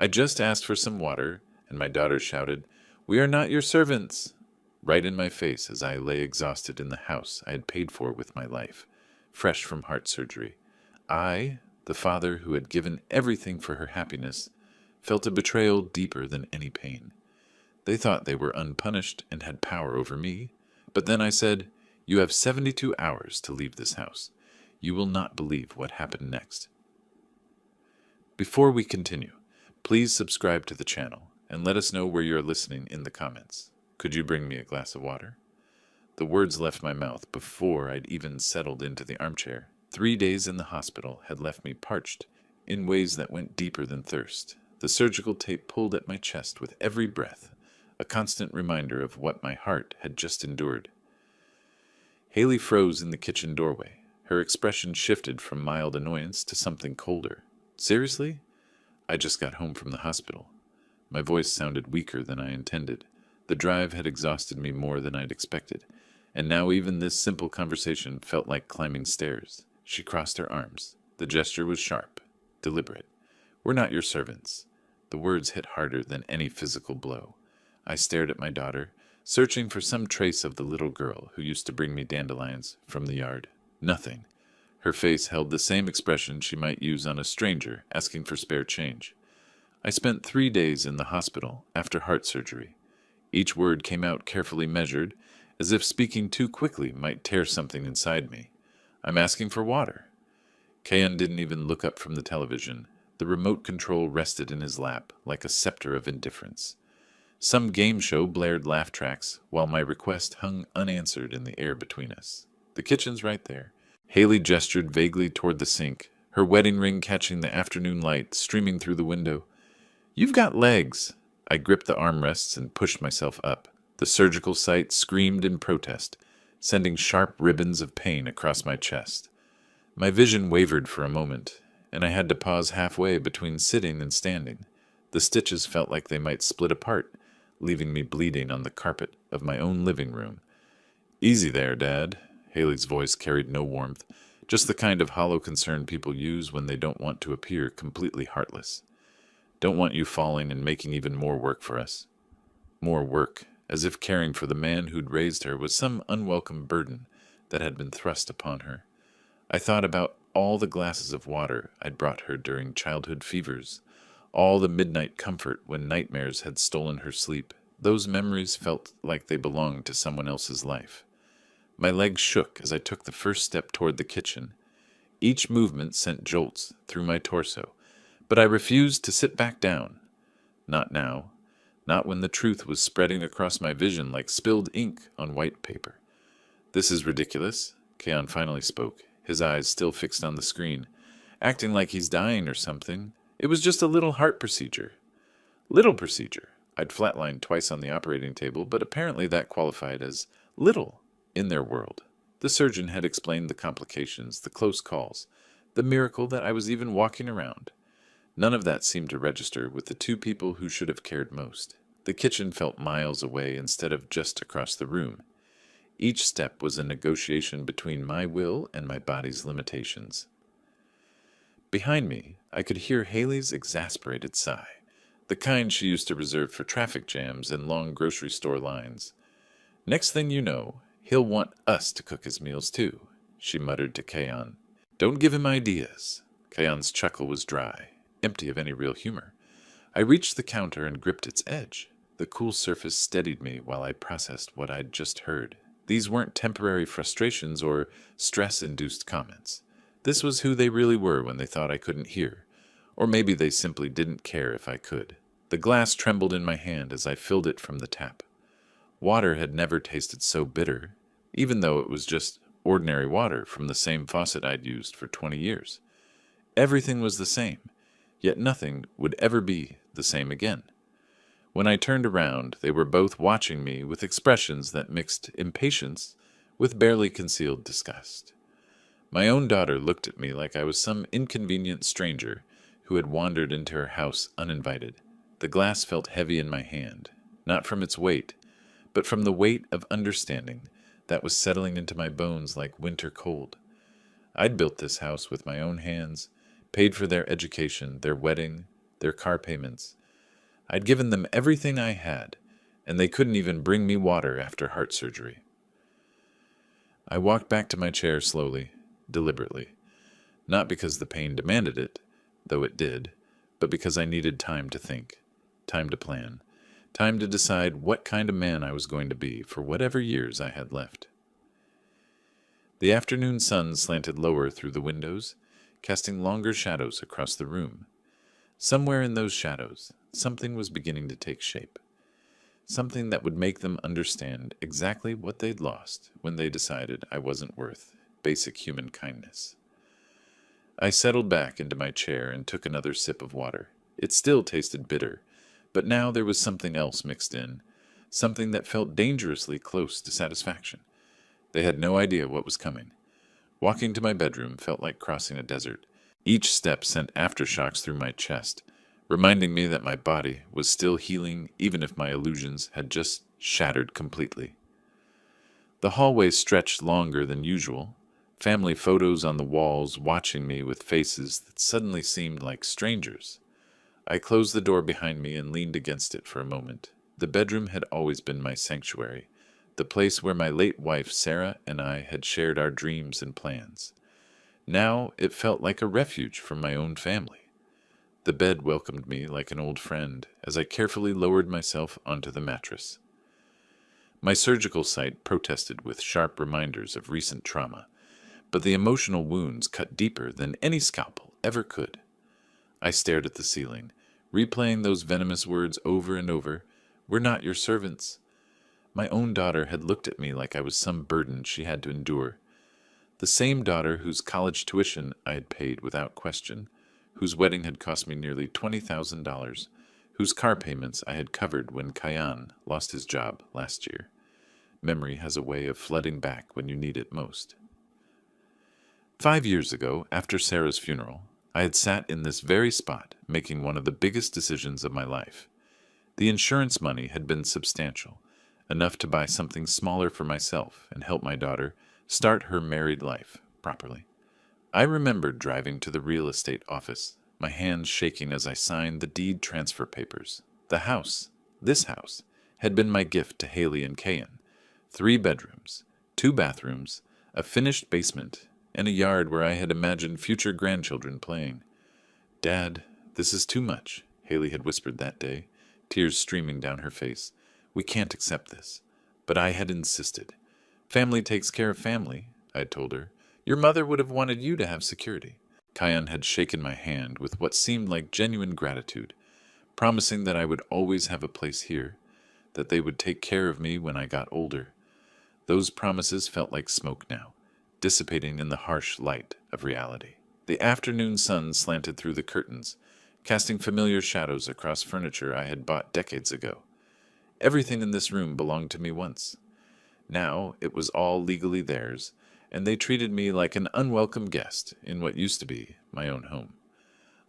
I just asked for some water, and my daughter shouted, "We are not your servants!" right in my face as I lay exhausted in the house I had paid for with my life, fresh from heart surgery. I, the father who had given everything for her happiness, felt a betrayal deeper than any pain. They thought they were unpunished and had power over me, but then I said, "You have 72 hours to leave this house. You will not believe what happened next." Before we continue, please subscribe to the channel and let us know where you're listening in the comments. Could you bring me a glass of water? The words left my mouth before I'd even settled into the armchair. 3 days in the hospital had left me parched in ways that went deeper than thirst. The surgical tape pulled at my chest with every breath, a constant reminder of what my heart had just endured. Haley froze in the kitchen doorway. Her expression shifted from mild annoyance to something colder. "Seriously? I just got home from the hospital." My voice sounded weaker than I intended. The drive had exhausted me more than I'd expected, and now even this simple conversation felt like climbing stairs. She crossed her arms. The gesture was sharp, deliberate. "We're not your servants." The words hit harder than any physical blow. I stared at my daughter, searching for some trace of the little girl who used to bring me dandelions from the yard. Nothing. Her face held the same expression she might use on a stranger asking for spare change. I spent 3 days in the hospital after heart surgery. Each word came out carefully measured, as if speaking too quickly might tear something inside me. "I'm asking for water." Kayan didn't even look up from the television. The remote control rested in his lap like a scepter of indifference. Some game show blared laugh tracks, while my request hung unanswered in the air between us. "The kitchen's right there." Haley gestured vaguely toward the sink, her wedding ring catching the afternoon light streaming through the window. "You've got legs." I gripped the armrests and pushed myself up. The surgical site screamed in protest, sending sharp ribbons of pain across my chest. My vision wavered for a moment, and I had to pause halfway between sitting and standing. The stitches felt like they might split apart, leaving me bleeding on the carpet of my own living room. "Easy there, Dad." Haley's voice carried no warmth, just the kind of hollow concern people use when they don't want to appear completely heartless. "Don't want you falling and making even more work for us." More work, as if caring for the man who'd raised her was some unwelcome burden that had been thrust upon her. I thought about all the glasses of water I'd brought her during childhood fevers, all the midnight comfort when nightmares had stolen her sleep. Those memories felt like they belonged to someone else's life. My legs shook as I took the first step toward the kitchen. Each movement sent jolts through my torso, but I refused to sit back down. Not now. Not when the truth was spreading across my vision like spilled ink on white paper. "This is ridiculous," Kayan finally spoke, his eyes still fixed on the screen, acting like he's dying or something. "It was just a little heart procedure." Little procedure. I'd flatlined twice on the operating table, but apparently that qualified as little in their world. The surgeon had explained the complications, the close calls, the miracle that I was even walking around. None of that seemed to register with the two people who should have cared most. The kitchen felt miles away instead of just across the room. Each step was a negotiation between my will and my body's limitations. Behind me, I could hear Haley's exasperated sigh, the kind she used to reserve for traffic jams and long grocery store lines. "Next thing you know, he'll want us to cook his meals too," she muttered to Kayan. "Don't give him ideas." Kayan's chuckle was dry, empty of any real humor. I reached the counter and gripped its edge. The cool surface steadied me while I processed what I'd just heard. These weren't temporary frustrations or stress-induced comments. This was who they really were when they thought I couldn't hear. Or maybe they simply didn't care if I could. The glass trembled in my hand as I filled it from the tap. Water had never tasted so bitter, even though it was just ordinary water from the same faucet I'd used for 20 years. Everything was the same, yet nothing would ever be the same again. When I turned around, they were both watching me with expressions that mixed impatience with barely concealed disgust. My own daughter looked at me like I was some inconvenient stranger who had wandered into her house uninvited. The glass felt heavy in my hand, not from its weight, but from the weight of understanding that was settling into my bones like winter cold. I'd built this house with my own hands, paid for their education, their wedding, their car payments. I'd given them everything I had, and they couldn't even bring me water after heart surgery. I walked back to my chair slowly, deliberately, not because the pain demanded it, though it did, but because I needed time to think, time to plan, time to decide what kind of man I was going to be for whatever years I had left. The afternoon sun slanted lower through the windows, casting longer shadows across the room. Somewhere in those shadows, something was beginning to take shape. Something that would make them understand exactly what they'd lost when they decided I wasn't worth basic human kindness. I settled back into my chair and took another sip of water. It still tasted bitter, but now there was something else mixed in, something that felt dangerously close to satisfaction. They had no idea what was coming. Walking to my bedroom felt like crossing a desert. Each step sent aftershocks through my chest, reminding me that my body was still healing even if my illusions had just shattered completely. The hallway stretched longer than usual, family photos on the walls watching me with faces that suddenly seemed like strangers. I closed the door behind me and leaned against it for a moment. The bedroom had always been my sanctuary, the place where my late wife Sarah and I had shared our dreams and plans. Now it felt like a refuge from my own family. The bed welcomed me like an old friend as I carefully lowered myself onto the mattress. My surgical site protested with sharp reminders of recent trauma, but the emotional wounds cut deeper than any scalpel ever could. I stared at the ceiling, replaying those venomous words over and over. "We're not your servants." My own daughter had looked at me like I was some burden she had to endure. The same daughter whose college tuition I had paid without question, whose wedding had cost me nearly $20,000, whose car payments I had covered when Kayan lost his job last year. Memory has a way of flooding back when you need it most. 5 years ago, after Sarah's funeral, I had sat in this very spot making one of the biggest decisions of my life. The insurance money had been substantial, enough to buy something smaller for myself and help my daughter start her married life properly. I remembered driving to the real estate office, my hands shaking as I signed the deed transfer papers. The house, this house, had been my gift to Haley and Kayan. 3 bedrooms, 2 bathrooms, a finished basement, and a yard where I had imagined future grandchildren playing. "Dad, this is too much," Haley had whispered that day, tears streaming down her face. "We can't accept this." But I had insisted. "Family takes care of family," I had told her. "Your mother would have wanted you to have security." Kayan had shaken my hand with what seemed like genuine gratitude, promising that I would always have a place here, that they would take care of me when I got older. Those promises felt like smoke now, dissipating in the harsh light of reality. The afternoon sun slanted through the curtains, casting familiar shadows across furniture I had bought decades ago. Everything in this room belonged to me once. Now it was all legally theirs, and they treated me like an unwelcome guest in what used to be my own home.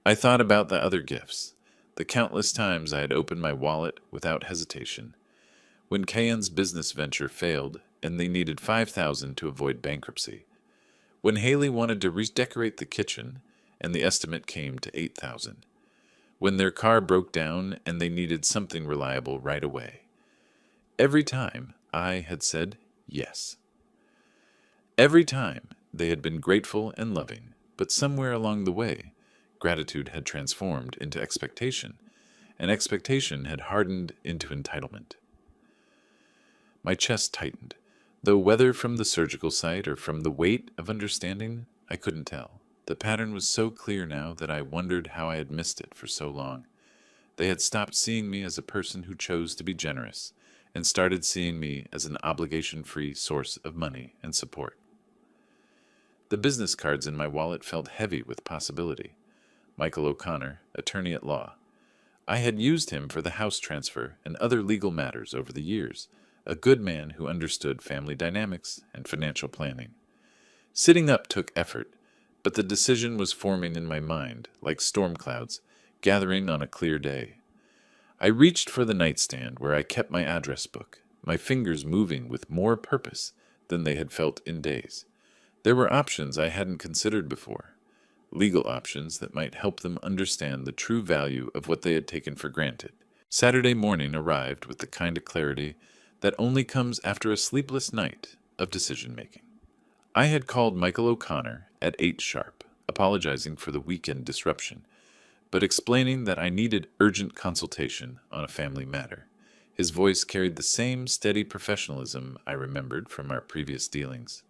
I thought about the other gifts, the countless times I had opened my wallet without hesitation. When Kayan's business venture failed and they needed $5,000 to avoid bankruptcy. When Haley wanted to redecorate the kitchen and the estimate came to $8,000. When their car broke down and they needed something reliable right away. Every time I had said yes. Every time they had been grateful and loving, but somewhere along the way, gratitude had transformed into expectation, and expectation had hardened into entitlement. My chest tightened, though whether from the surgical site or from the weight of understanding, I couldn't tell. The pattern was so clear now that I wondered how I had missed it for so long. They had stopped seeing me as a person who chose to be generous, and started seeing me as an obligation-free source of money and support. The business cards in my wallet felt heavy with possibility. Michael O'Connor, attorney at law. I had used him for the house transfer and other legal matters over the years, a good man who understood family dynamics and financial planning. Sitting up took effort, but the decision was forming in my mind like storm clouds gathering on a clear day. I reached for the nightstand where I kept my address book, my fingers moving with more purpose than they had felt in days. There were options I hadn't considered before. legal options that might help them understand the true value of what they had taken for granted. Saturday morning arrived with the kind of clarity that only comes after a sleepless night of decision making. I had called Michael O'Connor at 8 sharp, apologizing for the weekend disruption, but explaining that I needed urgent consultation on a family matter. His voice carried the same steady professionalism I remembered from our previous dealings.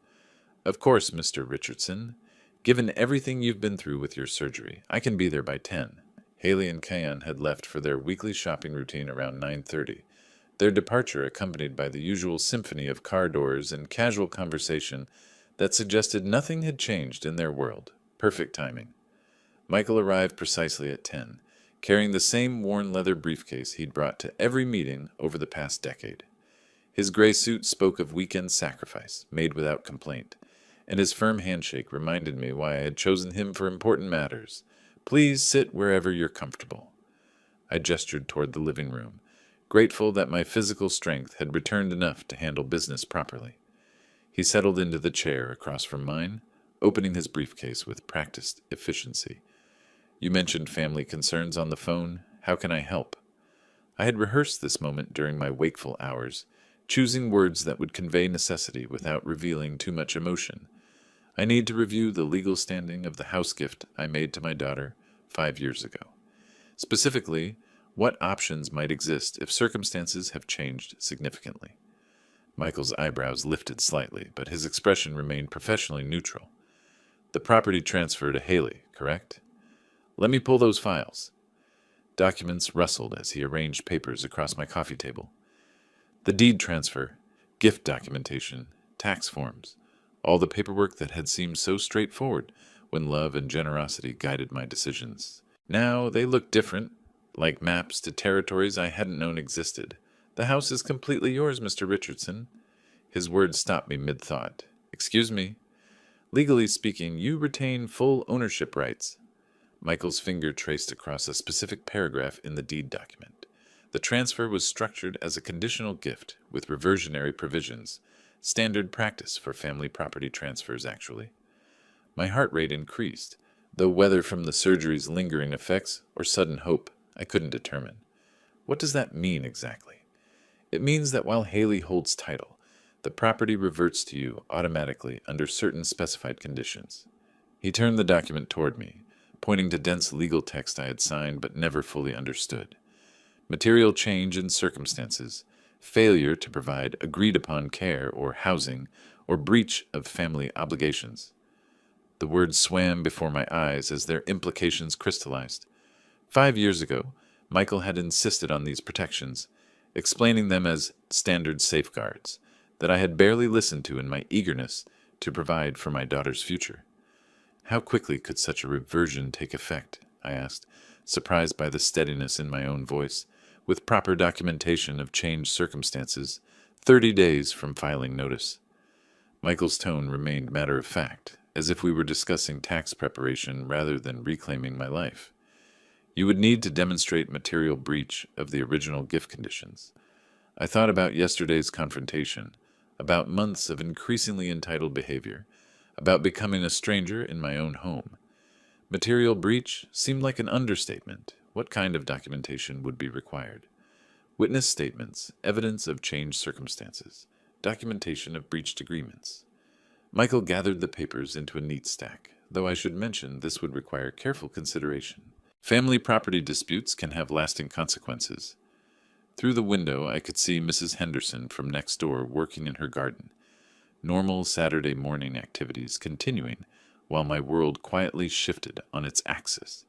Of course, Mr. Richardson. Given everything you've been through with your surgery, I can be there by 10. Haley and Kayan had left for their weekly shopping routine around 9:30, their departure accompanied by the usual symphony of car doors and casual conversation that suggested nothing had changed in their world. Perfect timing. Michael arrived precisely at 10, carrying the same worn leather briefcase he'd brought to every meeting over the past decade. His gray suit spoke of weekend sacrifice, made without complaint, and his firm handshake reminded me why I had chosen him for important matters. Please sit wherever you're comfortable. I gestured toward the living room, grateful that my physical strength had returned enough to handle business properly. He settled into the chair across from mine, opening his briefcase with practiced efficiency. You mentioned family concerns on the phone. How can I help? I had rehearsed this moment during my wakeful hours, choosing words that would convey necessity without revealing too much emotion. I need to review the legal standing of the house gift I made to my daughter 5 years ago. Specifically, what options might exist if circumstances have changed significantly. Michael's eyebrows lifted slightly, but his expression remained professionally neutral. The property transfer to Haley, correct? Let me pull those files. Documents rustled as he arranged papers across my coffee table. The deed transfer, gift documentation, tax forms, all the paperwork that had seemed so straightforward when love and generosity guided my decisions. Now they look different, like maps to territories I hadn't known existed. The house is completely yours, Mr. Richardson. His words stopped me mid-thought. Excuse me. Legally speaking, you retain full ownership rights. Michael's finger traced across a specific paragraph in the deed document. The transfer was structured as a conditional gift with reversionary provisions, standard practice for family property transfers, actually. My heart rate increased, though whether from the surgery's lingering effects or sudden hope, I couldn't determine. What does that mean exactly? It means that while Haley holds title, the property reverts to you automatically under certain specified conditions. He turned the document toward me, pointing to dense legal text I had signed but never fully understood. Material change in circumstances, failure to provide agreed-upon care or housing, or breach of family obligations. The words swam before my eyes as their implications crystallized. 5 years ago, Michael had insisted on these protections, explaining them as standard safeguards that I had barely listened to in my eagerness to provide for my daughter's future. How quickly could such a reversion take effect? I asked, surprised by the steadiness in my own voice. With proper documentation of changed circumstances, 30 days from filing notice. Michael's tone remained matter-of-fact, as if we were discussing tax preparation rather than reclaiming my life. You would need to demonstrate material breach of the original gift conditions. I thought about yesterday's confrontation, about months of increasingly entitled behavior, about becoming a stranger in my own home. Material breach seemed like an understatement. What kind of documentation would be required? Witness statements, evidence of changed circumstances, documentation of breached agreements. Michael gathered the papers into a neat stack, though I should mention this would require careful consideration. Family property disputes can have lasting consequences. Through the window, I could see Mrs. Henderson from next door working in her garden, normal Saturday morning activities continuing while my world quietly shifted on its axis.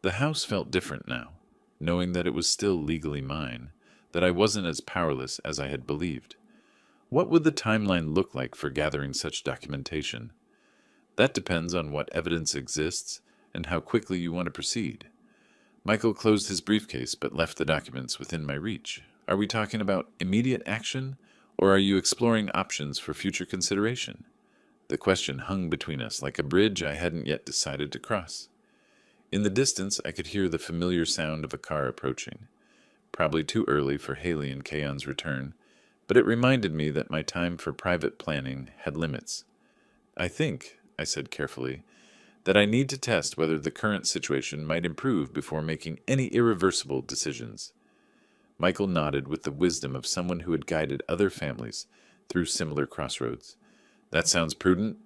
The house felt different now, knowing that it was still legally mine, that I wasn't as powerless as I had believed. What would the timeline look like for gathering such documentation? That depends on what evidence exists and how quickly you want to proceed. Michael closed his briefcase but left the documents within my reach. Are we talking about immediate action, or are you exploring options for future consideration? The question hung between us like a bridge I hadn't yet decided to cross. In the distance, I could hear the familiar sound of a car approaching. Probably too early for Haley and Kayan's return, but it reminded me that my time for private planning had limits. I think, I said carefully, that I need to test whether the current situation might improve before making any irreversible decisions. Michael nodded with the wisdom of someone who had guided other families through similar crossroads. That sounds prudent.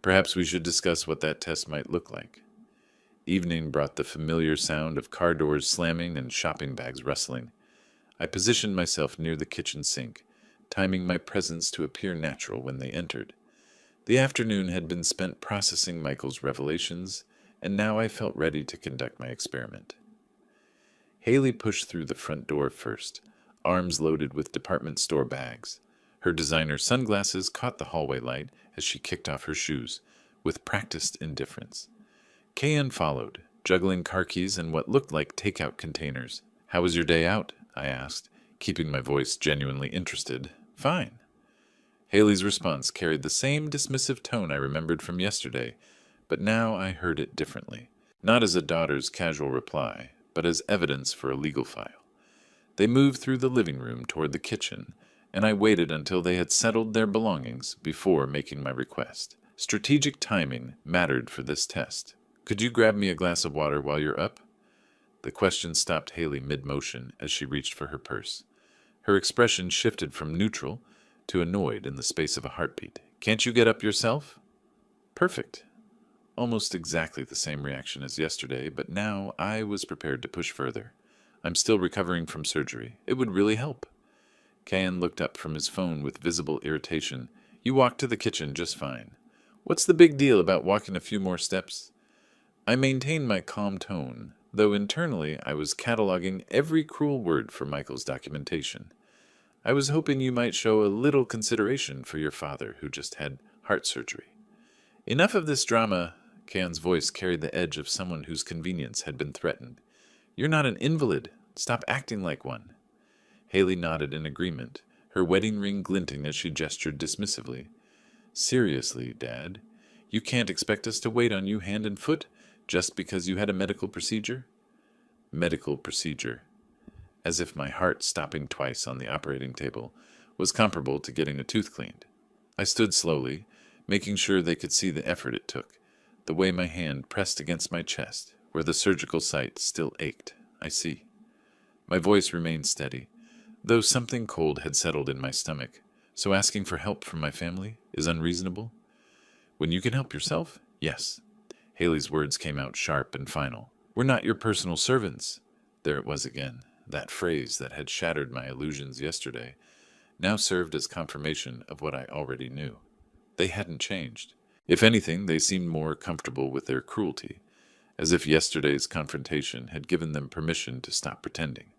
Perhaps we should discuss what that test might look like. Evening brought the familiar sound of car doors slamming and shopping bags rustling. I positioned myself near the kitchen sink, timing my presence to appear natural when they entered. The afternoon had been spent processing Michael's revelations, and now I felt ready to conduct my experiment. Haley pushed through the front door first, arms loaded with department store bags. Her designer sunglasses caught the hallway light as she kicked off her shoes, with practiced indifference. Kayan followed, juggling car keys and what looked like takeout containers. "How was your day out?" I asked, keeping my voice genuinely interested. "Fine." Haley's response carried the same dismissive tone I remembered from yesterday, but now I heard it differently. Not as a daughter's casual reply, but as evidence for a legal file. They moved through the living room toward the kitchen, and I waited until they had settled their belongings before making my request. Strategic timing mattered for this test. "Could you grab me a glass of water while you're up?" The question stopped Haley mid-motion as she reached for her purse. Her expression shifted from neutral to annoyed in the space of a heartbeat. "Can't you get up yourself?" "Perfect." Almost exactly the same reaction as yesterday, but now I was prepared to push further. "I'm still recovering from surgery. It would really help." Kayan looked up from his phone with visible irritation. "You walked to the kitchen just fine. What's the big deal about walking a few more steps?" I maintained my calm tone, though internally I was cataloging every cruel word for Michael's documentation. "I was hoping you might show a little consideration for your father, who just had heart surgery." "Enough of this drama." Kayan's voice carried the edge of someone whose convenience had been threatened. "You're not an invalid. Stop acting like one." Haley nodded in agreement, her wedding ring glinting as she gestured dismissively. "Seriously, Dad, you can't expect us to wait on you hand and foot just because you had a medical procedure?" Medical procedure. As if my heart stopping twice on the operating table was comparable to getting a tooth cleaned. I stood slowly, making sure they could see the effort it took, the way my hand pressed against my chest, where the surgical site still ached. "I see." My voice remained steady, though something cold had settled in my stomach. "So asking for help from my family is unreasonable?" "When you can help yourself, yes." Haley's words came out sharp and final. "We're not your personal servants." There it was again. That phrase that had shattered my illusions yesterday now served as confirmation of what I already knew. They hadn't changed. If anything, they seemed more comfortable with their cruelty, as if yesterday's confrontation had given them permission to stop pretending.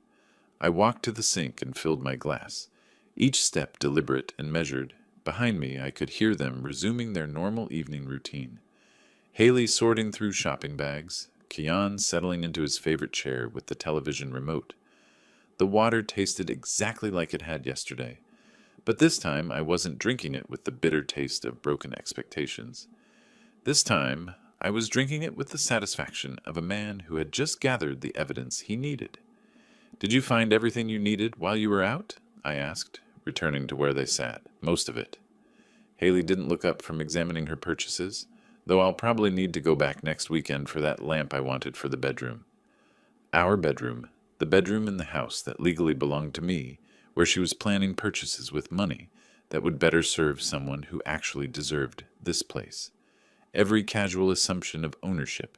I walked to the sink and filled my glass, each step deliberate and measured. Behind me, I could hear them resuming their normal evening routine. Haley sorting through shopping bags, Kian settling into his favorite chair with the television remote. The water tasted exactly like it had yesterday, but this time I wasn't drinking it with the bitter taste of broken expectations. This time, I was drinking it with the satisfaction of a man who had just gathered the evidence he needed. "Did you find everything you needed while you were out?" I asked, returning to where they sat. "Most of it." Haley didn't look up from examining her purchases, though I'll probably need to go back next weekend for that lamp I wanted for the bedroom. Our bedroom, the bedroom in the house that legally belonged to me, where she was planning purchases with money that would better serve someone who actually deserved this place. Every casual assumption of ownership,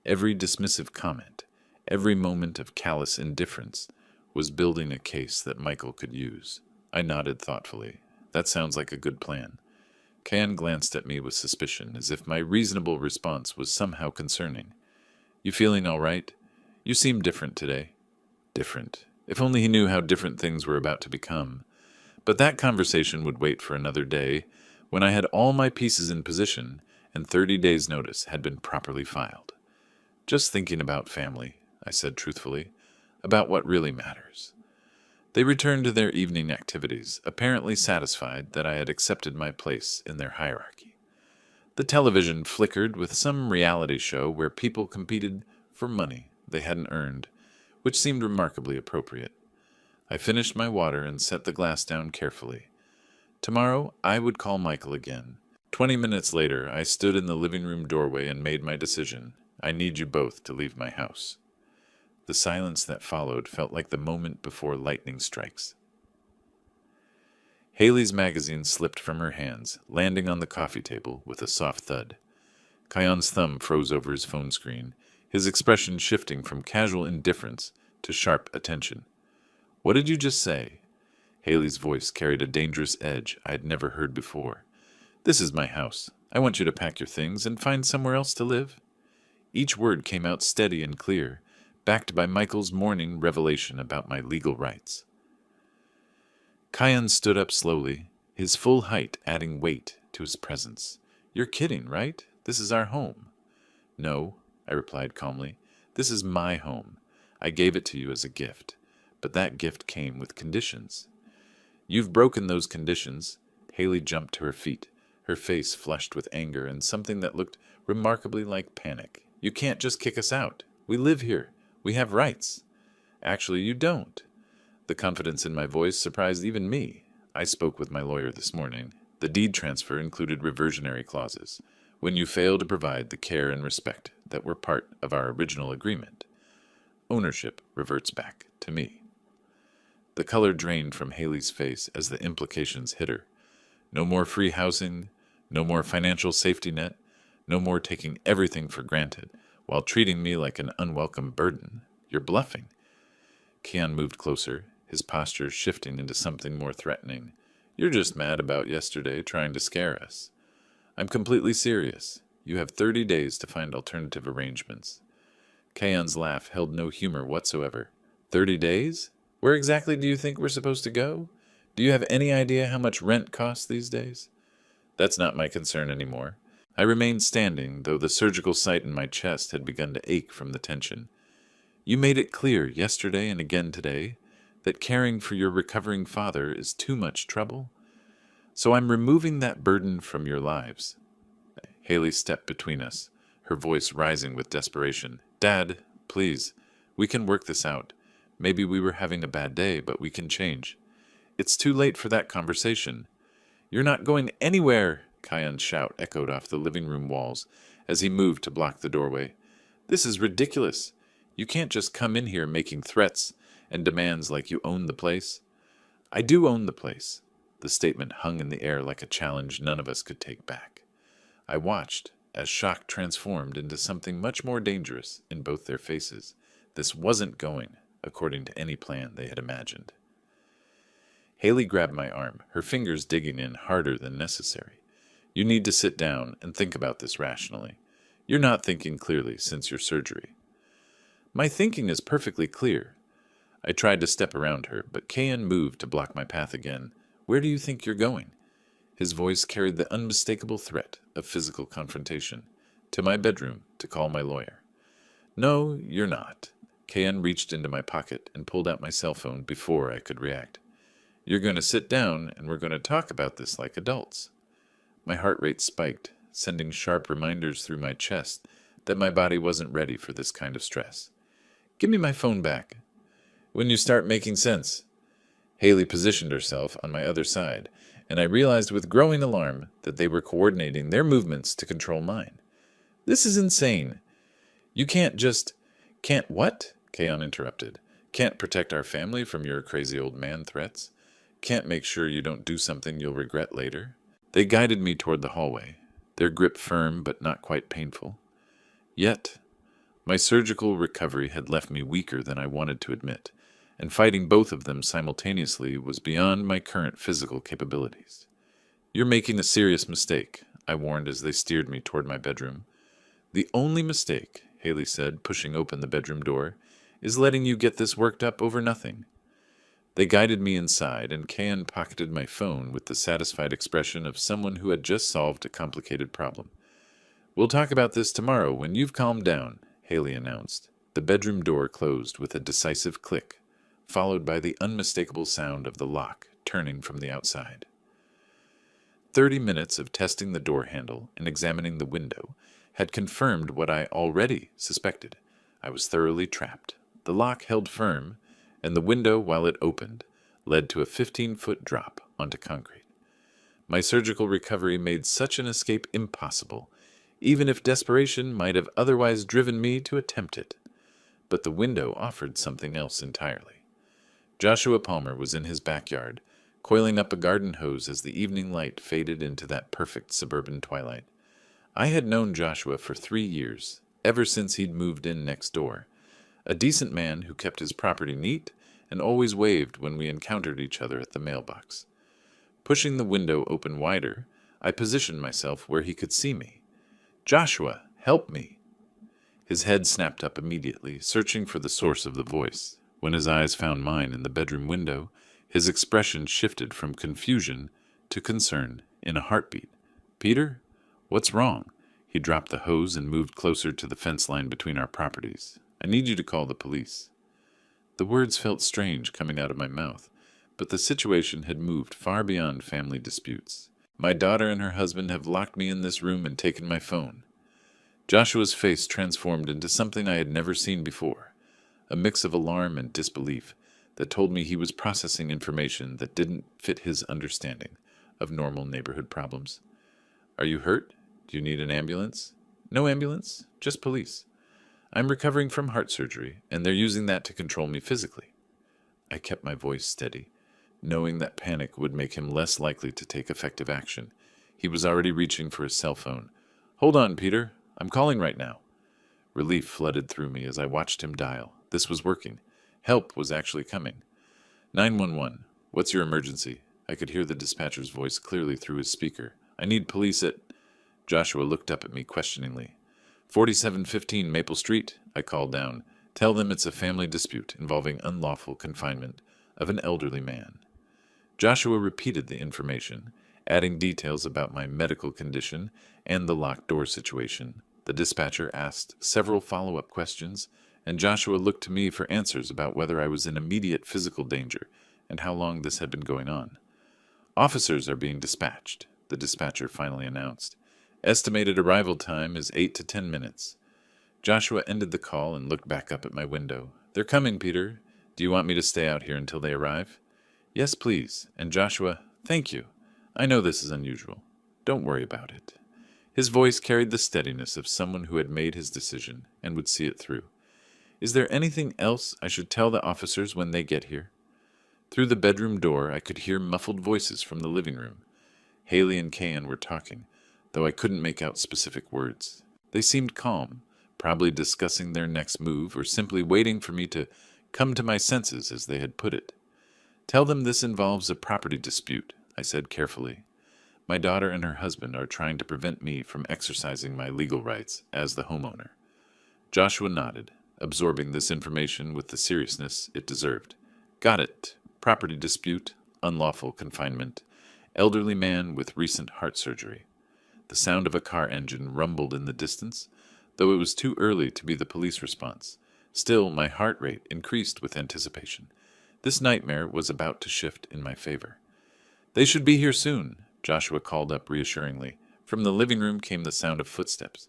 every dismissive comment, every moment of callous indifference was building a case that Michael could use. I nodded thoughtfully. "That sounds like a good plan." Can glanced at me with suspicion, as if my reasonable response was somehow concerning. "You feeling all right? You seem different today." Different. If only he knew how different things were about to become. But that conversation would wait for another day, when I had all my pieces in position and 30 days' notice had been properly filed. "Just thinking about family," I said truthfully, "about what really matters." They returned to their evening activities, apparently satisfied that I had accepted my place in their hierarchy. The television flickered with some reality show where people competed for money they hadn't earned, which seemed remarkably appropriate. I finished my water and set the glass down carefully. Tomorrow I would call Michael again, 20 minutes later, I stood in the living room doorway and made my decision. I need you both to leave my house. The silence that followed felt like the moment before lightning strikes. Haley's magazine slipped from her hands, landing on the coffee table with a soft thud. Kion's thumb froze over his phone screen, his expression shifting from casual indifference to sharp attention. What did you just say? Haley's voice carried a dangerous edge I had never heard before. This is my house. I want you to pack your things and find somewhere else to live. Each word came out steady and clear, backed by Michael's morning revelation about my legal rights. Kion stood up slowly, his full height adding weight to his presence. You're kidding, right? This is our home. No, I replied calmly. This is my home. I gave it to you as a gift, but that gift came with conditions. You've broken those conditions. Haley jumped to her feet, her face flushed with anger and something that looked remarkably like panic. You can't just kick us out. We live here. We have rights. Actually, you don't. The confidence in my voice surprised even me. I spoke with my lawyer this morning. The deed transfer included reversionary clauses. When you fail to provide the care and respect that were part of our original agreement, ownership reverts back to me. The color drained from Haley's face as the implications hit her. No more free housing, no more financial safety net, no more taking everything for granted while treating me like an unwelcome burden. You're bluffing. Kion moved closer, his posture shifting into something more threatening. You're just mad about yesterday trying to scare us. I'm completely serious. You have 30 days to find alternative arrangements. Kion's laugh held no humor whatsoever. 30 days? Where exactly do you think we're supposed to go? Do you have any idea how much rent costs these days? That's not my concern anymore. I remained standing, though the surgical site in my chest had begun to ache from the tension. You made it clear yesterday and again today that caring for your recovering father is too much trouble. So I'm removing that burden from your lives. Haley stepped between us, her voice rising with desperation. Dad, please, we can work this out. Maybe we were having a bad day, but we can change. It's too late for that conversation. You're not going anywhere, Kion's shout echoed off the living room walls as he moved to block the doorway. This is ridiculous. You can't just come in here making threats and demands like you own the place. I do own the place. The statement hung in the air like a challenge none of us could take back. I watched as shock transformed into something much more dangerous in both their faces. This wasn't going according to any plan they had imagined. Haley grabbed my arm, her fingers digging in harder than necessary. You need to sit down and think about this rationally. You're not thinking clearly since your surgery. My thinking is perfectly clear. I tried to step around her, but Kion moved to block my path again. Where do you think you're going? His voice carried the unmistakable threat of physical confrontation. To my bedroom to call my lawyer. No, you're not. Kion reached into my pocket and pulled out my cell phone before I could react. You're going to sit down and we're going to talk about this like adults. My heart rate spiked, sending sharp reminders through my chest that my body wasn't ready for this kind of stress. Give me my phone back. When you start making sense. Haley positioned herself on my other side, and I realized with growing alarm that they were coordinating their movements to control mine. This is insane. You can't just... Can't what? Kion interrupted. Can't protect our family from your crazy old man threats? Can't make sure you don't do something you'll regret later? They guided me toward the hallway, their grip firm but not quite painful. Yet, my surgical recovery had left me weaker than I wanted to admit, and fighting both of them simultaneously was beyond my current physical capabilities. You're making a serious mistake, I warned as they steered me toward my bedroom. The only mistake, Haley said, pushing open the bedroom door, is letting you get this worked up over nothing. They guided me inside, and Kion pocketed my phone with the satisfied expression of someone who had just solved a complicated problem. We'll talk about this tomorrow when you've calmed down, Haley announced. The bedroom door closed with a decisive click, followed by the unmistakable sound of the lock turning from the outside. 30 minutes of testing the door handle and examining the window had confirmed what I already suspected. I was thoroughly trapped. The lock held firm, and the window, while it opened, led to a 15-foot drop onto concrete. My surgical recovery made such an escape impossible, even if desperation might have otherwise driven me to attempt it. But the window offered something else entirely. Joshua Palmer was in his backyard, coiling up a garden hose as the evening light faded into that perfect suburban twilight. I had known Joshua for 3 years, ever since he'd moved in next door. A decent man who kept his property neat and always waved when we encountered each other at the mailbox. Pushing the window open wider, I positioned myself where he could see me. "Joshua, help me!" His head snapped up immediately, searching for the source of the voice. When his eyes found mine in the bedroom window, his expression shifted from confusion to concern in a heartbeat. "Peter, what's wrong?" He dropped the hose and moved closer to the fence line between our properties. "I need you to call the police." The words felt strange coming out of my mouth, but the situation had moved far beyond family disputes. "My daughter and her husband have locked me in this room and taken my phone." Joshua's face transformed into something I had never seen before, a mix of alarm and disbelief that told me he was processing information that didn't fit his understanding of normal neighborhood problems. "Are you hurt? Do you need an ambulance?" "No ambulance, just police. I'm recovering from heart surgery, and they're using that to control me physically." I kept my voice steady, knowing that panic would make him less likely to take effective action. He was already reaching for his cell phone. "Hold on, Peter. I'm calling right now." Relief flooded through me as I watched him dial. This was working. Help was actually coming. 911. What's your emergency?" I could hear the dispatcher's voice clearly through his speaker. "I need police at—" Joshua looked up at me questioningly. 4715 Maple Street," I called down. "Tell them it's a family dispute involving unlawful confinement of an elderly man." Joshua repeated the information, adding details about my medical condition and the locked door situation. The dispatcher asked several follow-up questions, and Joshua looked to me for answers about whether I was in immediate physical danger and how long this had been going on. "Officers are being dispatched," the dispatcher finally announced. "Estimated arrival time is 8 to 10 minutes. Joshua ended the call and looked back up at my window. "They're coming, Peter. Do you want me to stay out here until they arrive?" "Yes, please. And Joshua, thank you. I know this is unusual. Don't worry about it." His voice carried the steadiness of someone who had made his decision and would see it through. "Is there anything else I should tell the officers when they get here?" Through the bedroom door, I could hear muffled voices from the living room. Haley and Kayan were talking, though I couldn't make out specific words. They seemed calm, probably discussing their next move or simply waiting for me to come to my senses, as they had put it. "Tell them this involves a property dispute," I said carefully. "My daughter and her husband are trying to prevent me from exercising my legal rights as the homeowner." Joshua nodded, absorbing this information with the seriousness it deserved. "Got it. Property dispute, unlawful confinement, elderly man with recent heart surgery." The sound of a car engine rumbled in the distance, though it was too early to be the police response. Still, my heart rate increased with anticipation. This nightmare was about to shift in my favor. "They should be here soon," Joshua called up reassuringly. From the living room came the sound of footsteps,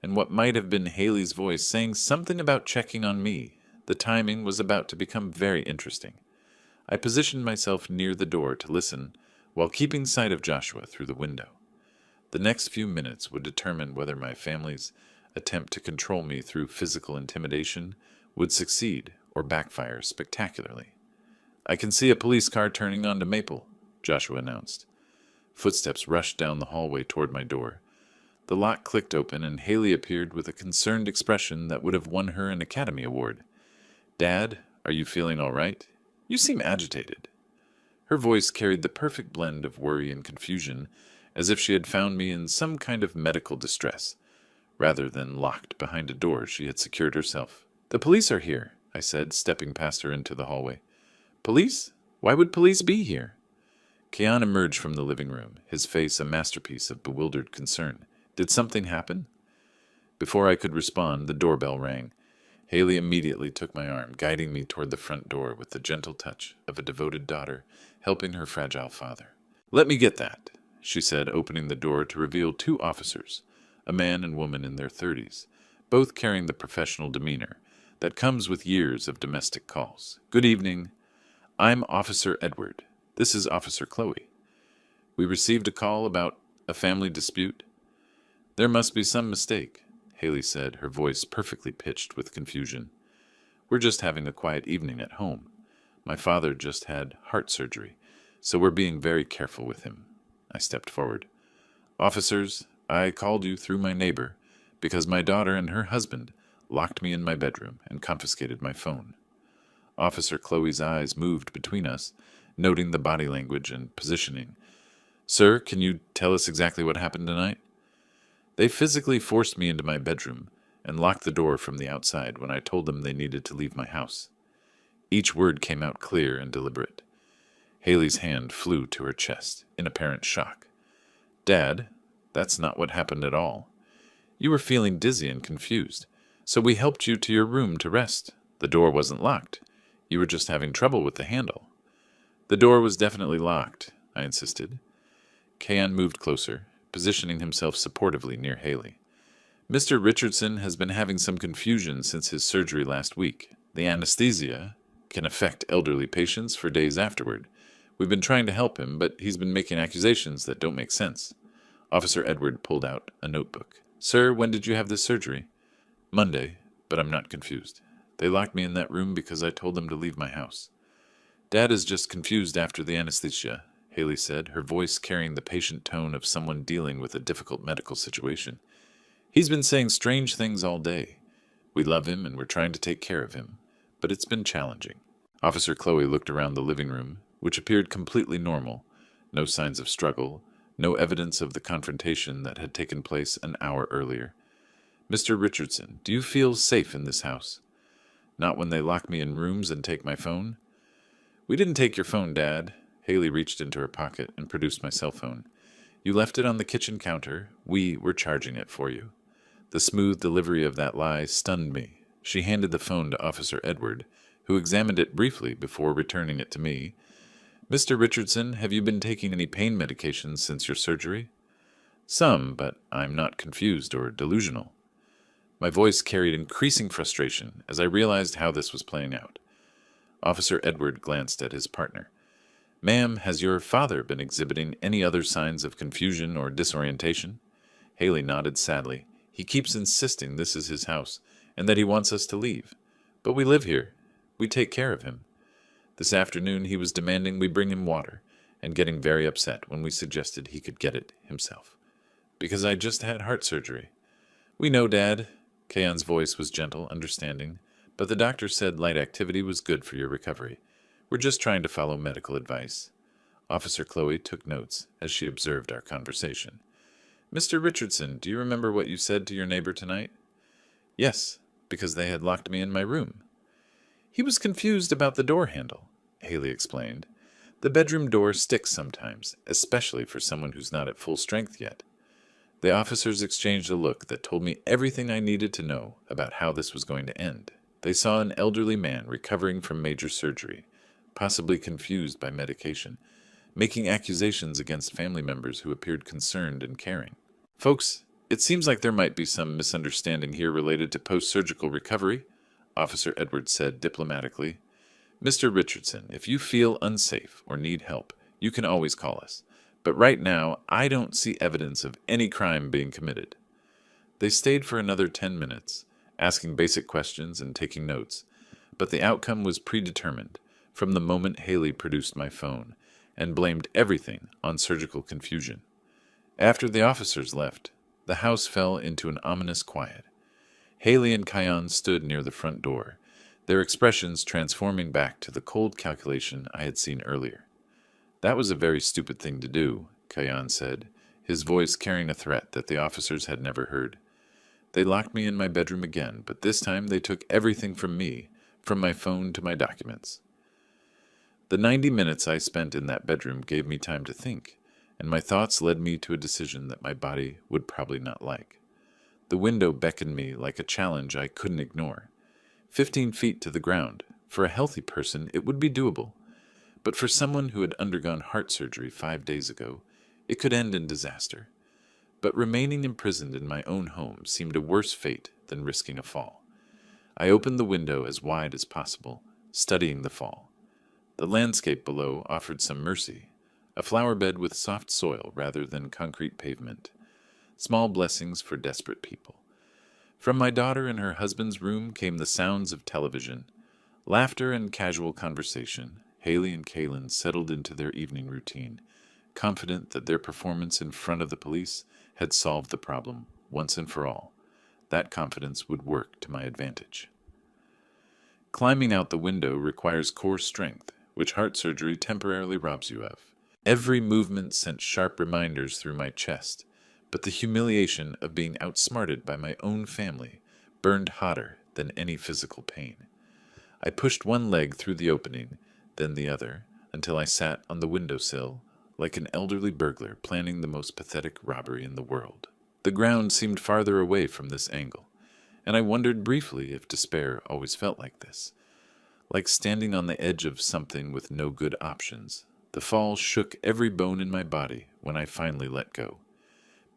and what might have been Haley's voice saying something about checking on me. The timing was about to become very interesting. I positioned myself near the door to listen while keeping sight of Joshua through the window. The next few minutes would determine whether my family's attempt to control me through physical intimidation would succeed or backfire spectacularly. "I can see a police car turning onto Maple," Joshua announced. Footsteps rushed down the hallway toward my door. The lock clicked open, and Haley appeared with a concerned expression that would have won her an Academy Award. "Dad, are you feeling all right? You seem agitated." Her voice carried the perfect blend of worry and confusion, as if she had found me in some kind of medical distress, rather than locked behind a door she had secured herself. "The police are here," I said, stepping past her into the hallway. "Police? Why would police be here?" Kayan emerged from the living room, his face a masterpiece of bewildered concern. "Did something happen?" Before I could respond, the doorbell rang. Haley immediately took my arm, guiding me toward the front door with the gentle touch of a devoted daughter helping her fragile father. "Let me get that," she said, opening the door to reveal 2 officers, a man and woman in their 30s, both carrying the professional demeanor that comes with years of domestic calls. "Good evening. I'm Officer Edward. This is Officer Chloe." We received a call about a family dispute. There must be some mistake, Haley said, her voice perfectly pitched with confusion. We're just having a quiet evening at home. My father just had heart surgery, so we're being very careful with him. I stepped forward. Officers, I called you through my neighbor because my daughter and her husband locked me in my bedroom and confiscated my phone. Officer Chloe's eyes moved between us, noting the body language and positioning. Sir, can you tell us exactly what happened tonight? They physically forced me into my bedroom and locked the door from the outside when I told them they needed to leave my house. Each word came out clear and deliberate. Haley's hand flew to her chest in apparent shock. Dad, that's not what happened at all. You were feeling dizzy and confused, so we helped you to your room to rest. The door wasn't locked. You were just having trouble with the handle. The door was definitely locked, I insisted. Kayan moved closer, positioning himself supportively near Haley. Mr. Richardson has been having some confusion since his surgery last week. The anesthesia can affect elderly patients for days afterward. We've been trying to help him, but he's been making accusations that don't make sense. Officer Edward pulled out a notebook. Sir, when did you have this surgery? Monday, but I'm not confused. They locked me in that room because I told them to leave my house. Dad is just confused after the anesthesia, Haley said, her voice carrying the patient tone of someone dealing with a difficult medical situation. He's been saying strange things all day. We love him and we're trying to take care of him, but it's been challenging. Officer Chloe looked around the living room, which appeared completely normal. No signs of struggle, no evidence of the confrontation that had taken place an hour earlier. Mr. Richardson, do you feel safe in this house? Not when they lock me in rooms and take my phone? We didn't take your phone, Dad. Haley reached into her pocket and produced my cell phone. You left it on the kitchen counter. We were charging it for you. The smooth delivery of that lie stunned me. She handed the phone to Officer Edward, who examined it briefly before returning it to me. Mr. Richardson, have you been taking any pain medications since your surgery? Some, but I'm not confused or delusional. My voice carried increasing frustration as I realized how this was playing out. Officer Edward glanced at his partner. Ma'am, has your father been exhibiting any other signs of confusion or disorientation? Haley nodded sadly. He keeps insisting this is his house and that he wants us to leave. But we live here. We take care of him. This afternoon he was demanding we bring him water and getting very upset when we suggested he could get it himself. Because I just had heart surgery. We know, Dad. Kayan's voice was gentle, understanding, but the doctor said light activity was good for your recovery. We're just trying to follow medical advice. Officer Chloe took notes as she observed our conversation. Mr. Richardson, do you remember what you said to your neighbor tonight? Yes, because they had locked me in my room. He was confused about the door handle, Haley explained. The bedroom door sticks sometimes, especially for someone who's not at full strength yet. The officers exchanged a look that told me everything I needed to know about how this was going to end. They saw an elderly man recovering from major surgery, possibly confused by medication, making accusations against family members who appeared concerned and caring. Folks, it seems like there might be some misunderstanding here related to post-surgical recovery, Officer Edwards said diplomatically. Mr. Richardson, if you feel unsafe or need help, you can always call us. But right now, I don't see evidence of any crime being committed. They stayed for another 10 minutes, asking basic questions and taking notes, but the outcome was predetermined from the moment Haley produced my phone and blamed everything on surgical confusion. After the officers left, the house fell into an ominous quiet. Haley and Kayan stood near the front door, their expressions transforming back to the cold calculation I had seen earlier. That was a very stupid thing to do, Kayan said, his voice carrying a threat that the officers had never heard. They locked me in my bedroom again, but this time they took everything from me, from my phone to my documents. The 90 minutes I spent in that bedroom gave me time to think, and my thoughts led me to a decision that my body would probably not like. The window beckoned me like a challenge I couldn't ignore. 15 feet to the ground. For a healthy person, it would be doable. But for someone who had undergone heart surgery 5 days ago, it could end in disaster. But remaining imprisoned in my own home seemed a worse fate than risking a fall. I opened the window as wide as possible, studying the fall. The landscape below offered some mercy, A flower bed with soft soil rather than concrete pavement. Small blessings for desperate people. From my daughter in her husband's room came the sounds of television. Laughter and casual conversation. Haley and Kaylin settled into their evening routine, confident that their performance in front of the police had solved the problem once and for all. That confidence would work to my advantage. Climbing out the window requires core strength, which heart surgery temporarily robs you of. Every movement sent sharp reminders through my chest, but the humiliation of being outsmarted by my own family burned hotter than any physical pain. I pushed one leg through the opening, then the other, until I sat on the windowsill like an elderly burglar planning the most pathetic robbery in the world. The ground seemed farther away from this angle, and I wondered briefly if despair always felt like this. Like standing on the edge of something with no good options. The fall shook every bone in my body when I finally let go.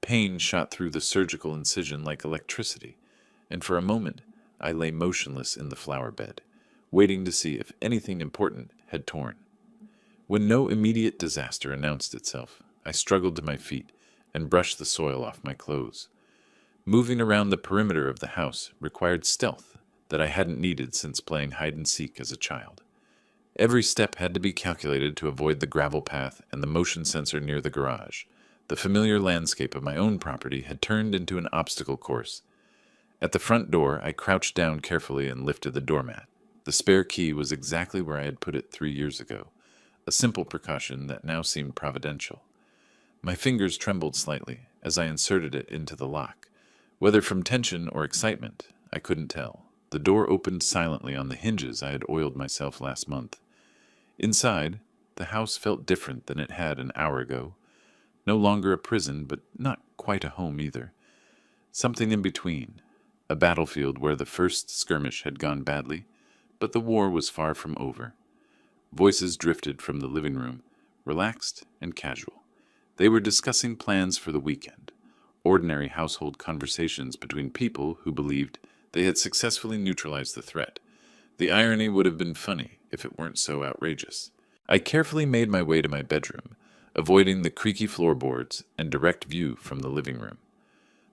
Pain shot through the surgical incision like electricity, and for a moment I lay motionless in the flower bed, waiting to see if anything important had torn. When no immediate disaster announced itself, I struggled to my feet and brushed the soil off my clothes. Moving around the perimeter of the house required stealth that I hadn't needed since playing hide-and-seek as a child. Every step had to be calculated to avoid the gravel path and the motion sensor near the garage. The familiar landscape of my own property had turned into an obstacle course. At the front door, I crouched down carefully and lifted the doormat. The spare key was exactly where I had put it 3 years ago, a simple precaution that now seemed providential. My fingers trembled slightly as I inserted it into the lock. Whether from tension or excitement, I couldn't tell. The door opened silently on the hinges I had oiled myself last month. Inside, the house felt different than it had an hour ago. No longer a prison, but not quite a home either. Something in between. A battlefield where the first skirmish had gone badly, but the war was far from over. Voices drifted from the living room, relaxed and casual. They were discussing plans for the weekend, ordinary household conversations between people who believed they had successfully neutralized the threat. The irony would have been funny if it weren't so outrageous. I carefully made my way to my bedroom, avoiding the creaky floorboards and direct view from the living room.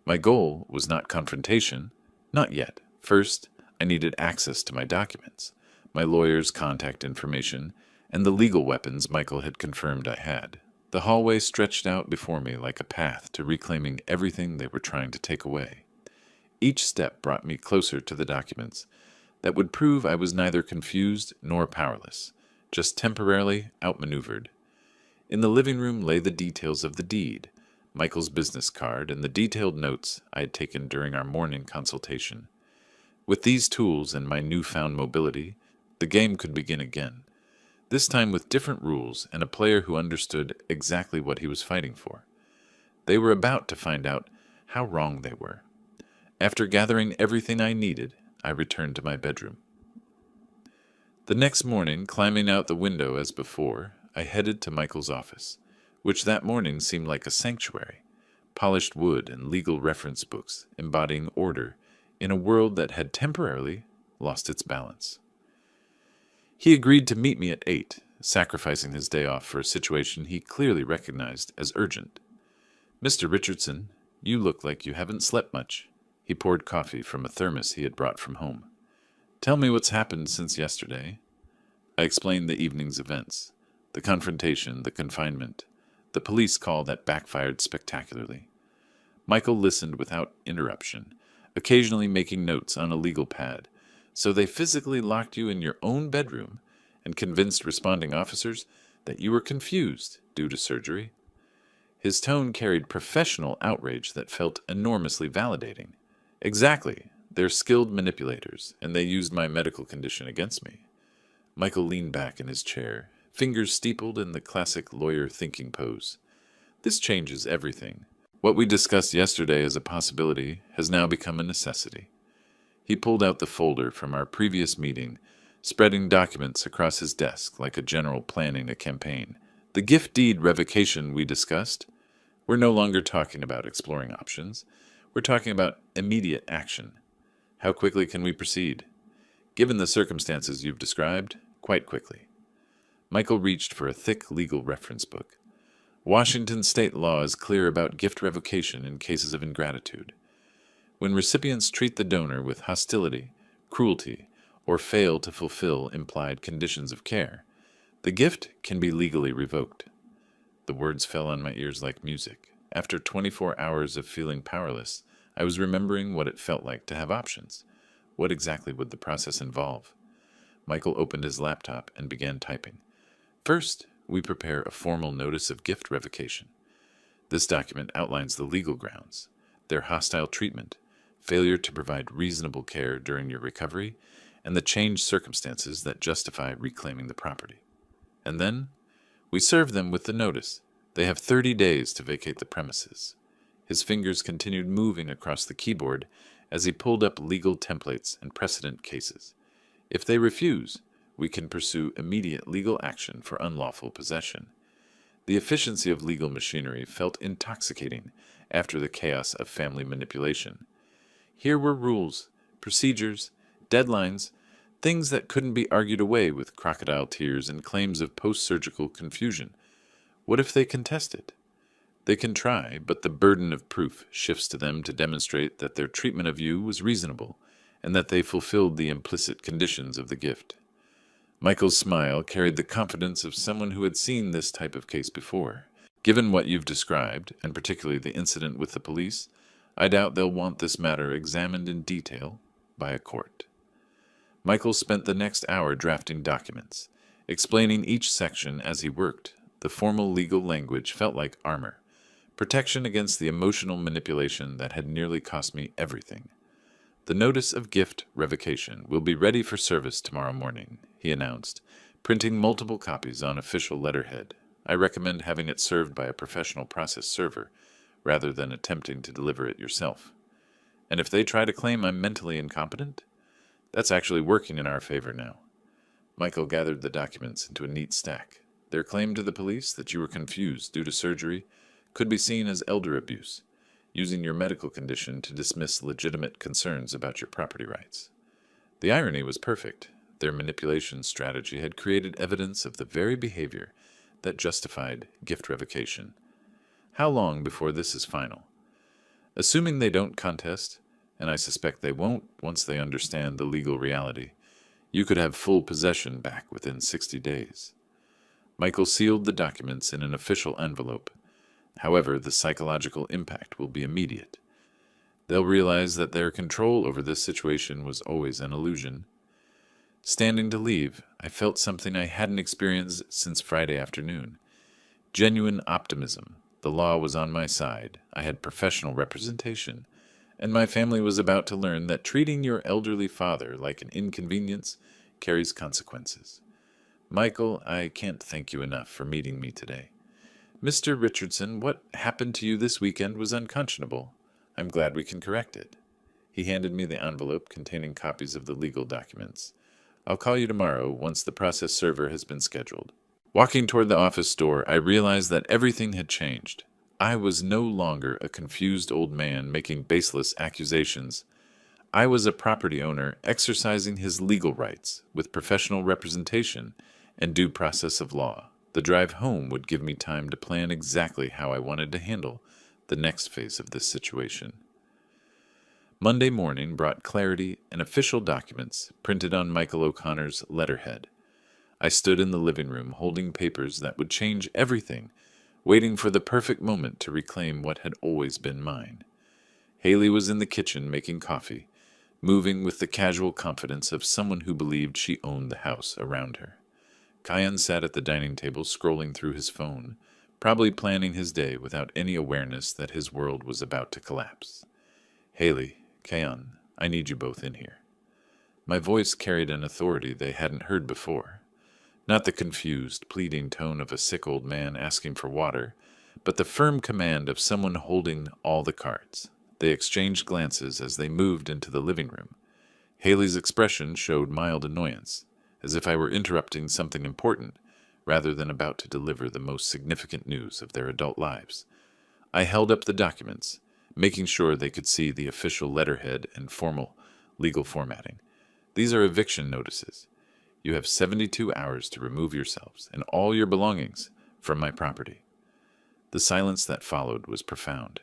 My goal was not confrontation, not yet. First, I needed access to my documents, my lawyer's contact information, and the legal weapons Michael had confirmed I had. The hallway stretched out before me like a path to reclaiming everything they were trying to take away. Each step brought me closer to the documents that would prove I was neither confused nor powerless, just temporarily outmaneuvered. In the living room lay the details of the deed, Michael's business card, and the detailed notes I had taken during our morning consultation. With these tools and my newfound mobility, the game could begin again. This time with different rules and a player who understood exactly what he was fighting for. They were about to find out how wrong they were. After gathering everything I needed, I returned to my bedroom. The next morning, climbing out the window as before, I headed to Michael's office, which that morning seemed like a sanctuary. Polished wood and legal reference books embodying order in a world that had temporarily lost its balance. He agreed to meet me at 8, sacrificing his day off for a situation he clearly recognized as urgent. "Mr. Richardson, you look like you haven't slept much." He poured coffee from a thermos he had brought from home. "Tell me what's happened since yesterday." I explained the evening's events, the confrontation, the confinement, the police call that backfired spectacularly. Michael listened without interruption, occasionally making notes on a legal pad. "So they physically locked you in your own bedroom and convinced responding officers that you were confused due to surgery?" His tone carried professional outrage that felt enormously validating. "Exactly. They're skilled manipulators, and they used my medical condition against me." Michael leaned back in his chair, fingers steepled in the classic lawyer thinking pose. "This changes everything. What we discussed yesterday as a possibility has now become a necessity." He pulled out the folder from our previous meeting, spreading documents across his desk like a general planning a campaign. "The gift deed revocation we discussed, we're no longer talking about exploring options. We're talking about immediate action. How quickly can we proceed?" "Given the circumstances you've described, quite quickly." Michael reached for a thick legal reference book. Washington state law is clear about gift revocation in cases of ingratitude. When recipients treat the donor with hostility, cruelty, or fail to fulfill implied conditions of care, the gift can be legally revoked. The words fell on my ears like music. After 24 hours of feeling powerless, I was remembering what it felt like to have options. What exactly would the process involve? Michael opened his laptop and began typing. First, we prepare a formal notice of gift revocation. This document outlines the legal grounds, their hostile treatment, failure to provide reasonable care during your recovery, and the changed circumstances that justify reclaiming the property. And then, we serve them with the notice. They have 30 days to vacate the premises. His fingers continued moving across the keyboard as he pulled up legal templates and precedent cases. If they refuse, we can pursue immediate legal action for unlawful possession. The efficiency of legal machinery felt intoxicating after the chaos of family manipulation. Here were rules, procedures, deadlines, things that couldn't be argued away with crocodile tears and claims of post-surgical confusion. What if they contested? They can try, but the burden of proof shifts to them to demonstrate that their treatment of you was reasonable and that they fulfilled the implicit conditions of the gift. Michael's smile carried the confidence of someone who had seen this type of case before. Given what you've described, and particularly the incident with the police, I doubt they'll want this matter examined in detail by a court. Michael spent the next hour drafting documents, explaining each section as he worked. The formal legal language felt like armor, protection against the emotional manipulation that had nearly cost me everything. The notice of gift revocation will be ready for service tomorrow morning, he announced, printing multiple copies on official letterhead. I recommend having it served by a professional process server, rather than attempting to deliver it yourself. And if they try to claim I'm mentally incompetent, that's actually working in our favor now. Michael gathered the documents into a neat stack. Their claim to the police that you were confused due to surgery could be seen as elder abuse, using your medical condition to dismiss legitimate concerns about your property rights. The irony was perfect. Their manipulation strategy had created evidence of the very behavior that justified gift revocation. How long before this is final? Assuming they don't contest, and I suspect they won't once they understand the legal reality, you could have full possession back within 60 days. Michael sealed the documents in an official envelope. However, the psychological impact will be immediate. They'll realize that their control over this situation was always an illusion. Standing to leave, I felt something I hadn't experienced since Friday afternoon. Genuine optimism. The law was on my side. I had professional representation. And my family was about to learn that treating your elderly father like an inconvenience carries consequences. Michael, I can't thank you enough for meeting me today. Mr. Richardson, what happened to you this weekend was unconscionable. I'm glad we can correct it. He handed me the envelope containing copies of the legal documents. I'll call you tomorrow once the process server has been scheduled. Walking toward the office door, I realized that everything had changed. I was no longer a confused old man making baseless accusations. I was a property owner exercising his legal rights with professional representation and due process of law. The drive home would give me time to plan exactly how I wanted to handle the next phase of this situation. Monday morning brought clarity and official documents printed on Michael O'Connor's letterhead. I stood in the living room holding papers that would change everything, waiting for the perfect moment to reclaim what had always been mine. Haley was in the kitchen making coffee, moving with the casual confidence of someone who believed she owned the house around her. Kyan sat at the dining table scrolling through his phone, probably planning his day without any awareness that his world was about to collapse. Haley, Kyan, I need you both in here. My voice carried an authority they hadn't heard before. Not the confused, pleading tone of a sick old man asking for water, but the firm command of someone holding all the cards. They exchanged glances as they moved into the living room. Haley's expression showed mild annoyance, as if I were interrupting something important, rather than about to deliver the most significant news of their adult lives. I held up the documents, making sure they could see the official letterhead and formal legal formatting. These are eviction notices. You have 72 hours to remove yourselves and all your belongings from my property. The silence that followed was profound.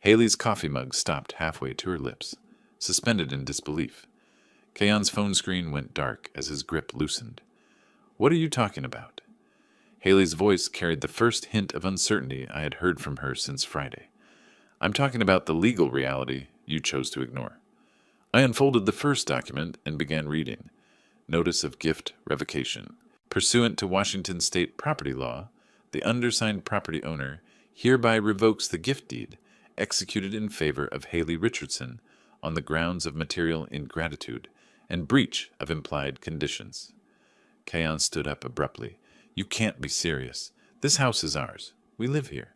Haley's coffee mug stopped halfway to her lips, suspended in disbelief. Kayan's phone screen went dark as his grip loosened. "What are you talking about?" Haley's voice carried the first hint of uncertainty I had heard from her since Friday. "I'm talking about the legal reality you chose to ignore." I unfolded the first document and began reading. Notice of gift revocation. Pursuant to Washington state property law, the undersigned property owner hereby revokes the gift deed executed in favor of Haley Richardson on the grounds of material ingratitude and breach of implied conditions. Kayan stood up abruptly. "You can't be serious. This house is ours. We live here.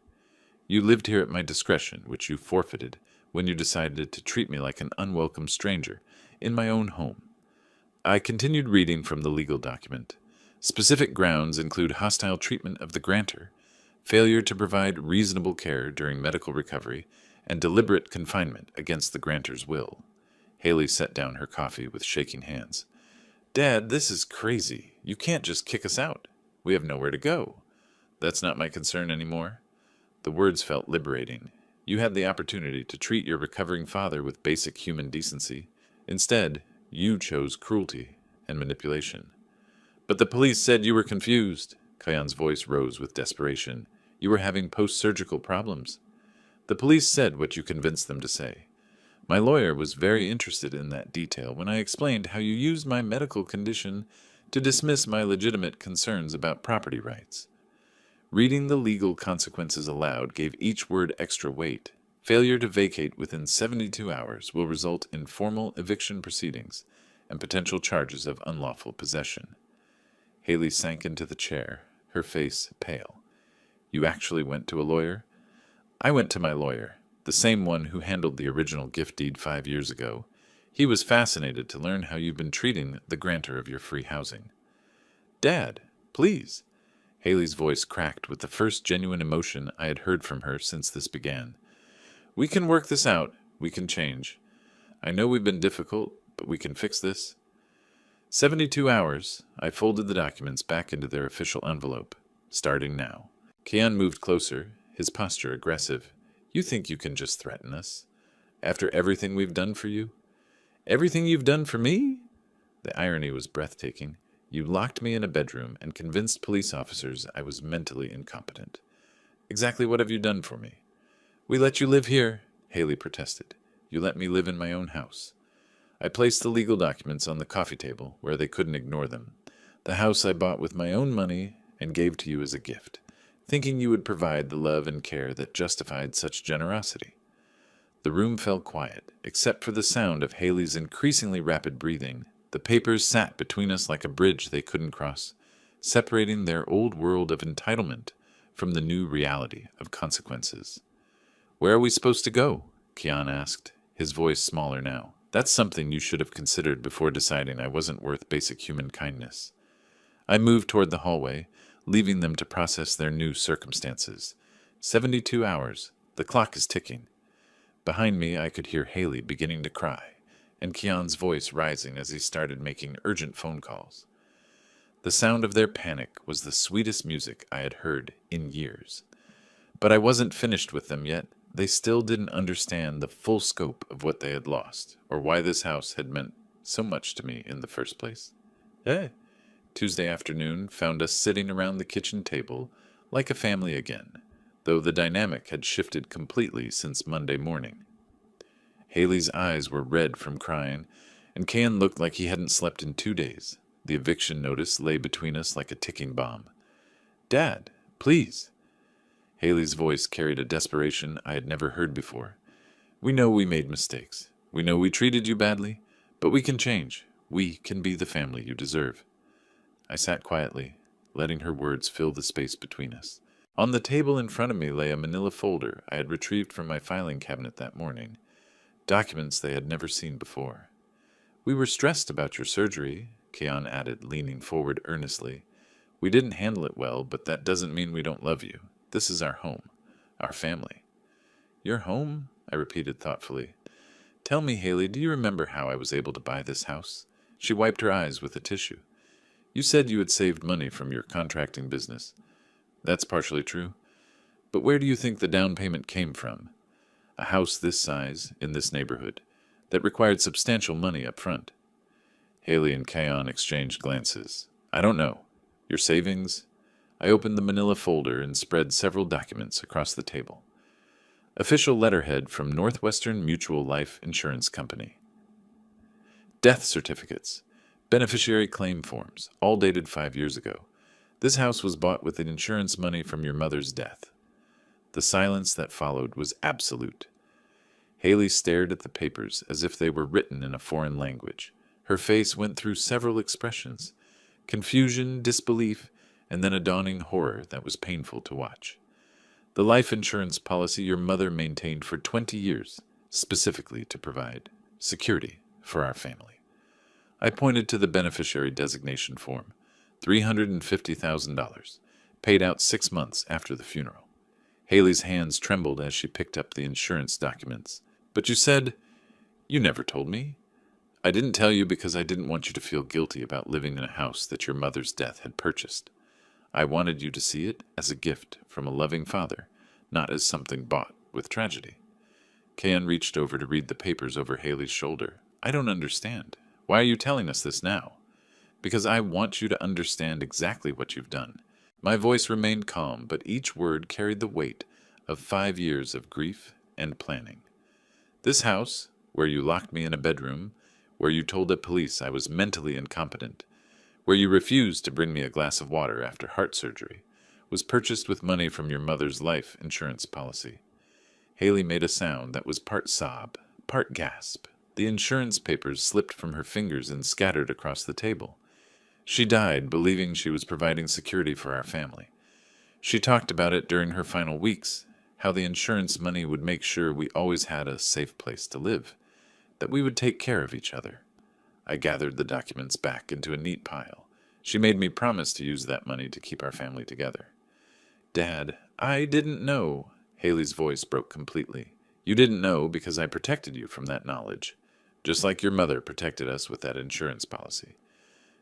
You lived here at my discretion, which you forfeited when you decided to treat me like an unwelcome stranger in my own home." I continued reading from the legal document. Specific grounds include hostile treatment of the grantor, failure to provide reasonable care during medical recovery, and deliberate confinement against the grantor's will. Haley set down her coffee with shaking hands. "Dad, this is crazy. You can't just kick us out. We have nowhere to go." "That's not my concern anymore." The words felt liberating. You had the opportunity to treat your recovering father with basic human decency. Instead, you chose cruelty and manipulation. "But the police said you were confused." Kayan's voice rose with desperation. "You were having post-surgical problems." "The police said what you convinced them to say. My lawyer was very interested in that detail when I explained how you used my medical condition to dismiss my legitimate concerns about property rights." Reading the legal consequences aloud gave each word extra weight. Failure to vacate within 72 hours will result in formal eviction proceedings and potential charges of unlawful possession. Haley sank into the chair, her face pale. "You actually went to a lawyer?" "I went to my lawyer, the same one who handled the original gift deed 5 years ago. He was fascinated to learn how you've been treating the grantor of your free housing." "Dad, please." Haley's voice cracked with the first genuine emotion I had heard from her since this began. "We can work this out. We can change. I know we've been difficult, but we can fix this." 72 hours. I folded the documents back into their official envelope. "Starting now." Kayan moved closer, his posture aggressive. "You think you can just threaten us? After everything we've done for you?" "Everything you've done for me?" The irony was breathtaking. "You locked me in a bedroom and convinced police officers I was mentally incompetent." "Exactly what have you done for me?" "We let you live here," Haley protested. "You let me live in my own house." I placed the legal documents on the coffee table where they couldn't ignore them. "The house I bought with my own money and gave to you as a gift, thinking you would provide the love and care that justified such generosity." The room fell quiet, except for the sound of Haley's increasingly rapid breathing. The papers sat between us like a bridge they couldn't cross, separating their old world of entitlement from the new reality of consequences. "Where are we supposed to go?" Kian asked, his voice smaller now. "That's something you should have considered before deciding I wasn't worth basic human kindness." I moved toward the hallway, leaving them to process their new circumstances. 72 hours. The clock is ticking. Behind me, I could hear Haley beginning to cry, and Kian's voice rising as he started making urgent phone calls. The sound of their panic was the sweetest music I had heard in years. But I wasn't finished with them yet. They still didn't understand the full scope of what they had lost, or why this house had meant so much to me in the first place. Tuesday afternoon found us sitting around the kitchen table like a family again, though the dynamic had shifted completely since Monday morning. Haley's eyes were red from crying, and Can looked like he hadn't slept in 2 days. The eviction notice lay between us like a ticking bomb. "Dad, please." Haley's voice carried a desperation I had never heard before. "We know we made mistakes. We know we treated you badly, but we can change. We can be the family you deserve." I sat quietly, letting her words fill the space between us. On the table in front of me lay a manila folder I had retrieved from my filing cabinet that morning, documents they had never seen before. "We were stressed about your surgery," Keon added, leaning forward earnestly. "We didn't handle it well, but that doesn't mean we don't love you. This is our home, our family." "Your home?" I repeated thoughtfully. "Tell me, Haley, do you remember how I was able to buy this house?" She wiped her eyes with a tissue. "You said you had saved money from your contracting business." "That's partially true. But where do you think the down payment came from? A house this size, in this neighborhood, that required substantial money up front. Haley and Kayon exchanged glances. I don't know. Your savings? I opened the manila folder and spread several documents across the table. Official letterhead from Northwestern Mutual Life Insurance Company. Death certificates. Beneficiary claim forms, all dated 5 years ago. This house was bought with the insurance money from your mother's death. The silence that followed was absolute. Haley stared at the papers as if they were written in a foreign language. Her face went through several expressions: confusion, disbelief, and then a dawning horror that was painful to watch. The life insurance policy your mother maintained for 20 years, specifically to provide security for our family. I pointed to the beneficiary designation form, $350,000, paid out 6 months after the funeral. Haley's hands trembled as she picked up the insurance documents. But you said, you never told me. I didn't tell you because I didn't want you to feel guilty about living in a house that your mother's death had purchased. I wanted you to see it as a gift from a loving father, not as something bought with tragedy. Kayan reached over to read the papers over Haley's shoulder. I don't understand. Why are you telling us this now? Because I want you to understand exactly what you've done. My voice remained calm, but each word carried the weight of 5 years of grief and planning. This house, where you locked me in a bedroom, where you told the police I was mentally incompetent, where you refused to bring me a glass of water after heart surgery, was purchased with money from your mother's life insurance policy. Haley made a sound that was part sob, part gasp. The insurance papers slipped from her fingers and scattered across the table. She died believing she was providing security for our family. She talked about it during her final weeks, how the insurance money would make sure we always had a safe place to live, that we would take care of each other. I gathered the documents back into a neat pile. She made me promise to use that money to keep our family together. Dad, I didn't know. Haley's voice broke completely. You didn't know because I protected you from that knowledge, just like your mother protected us with that insurance policy.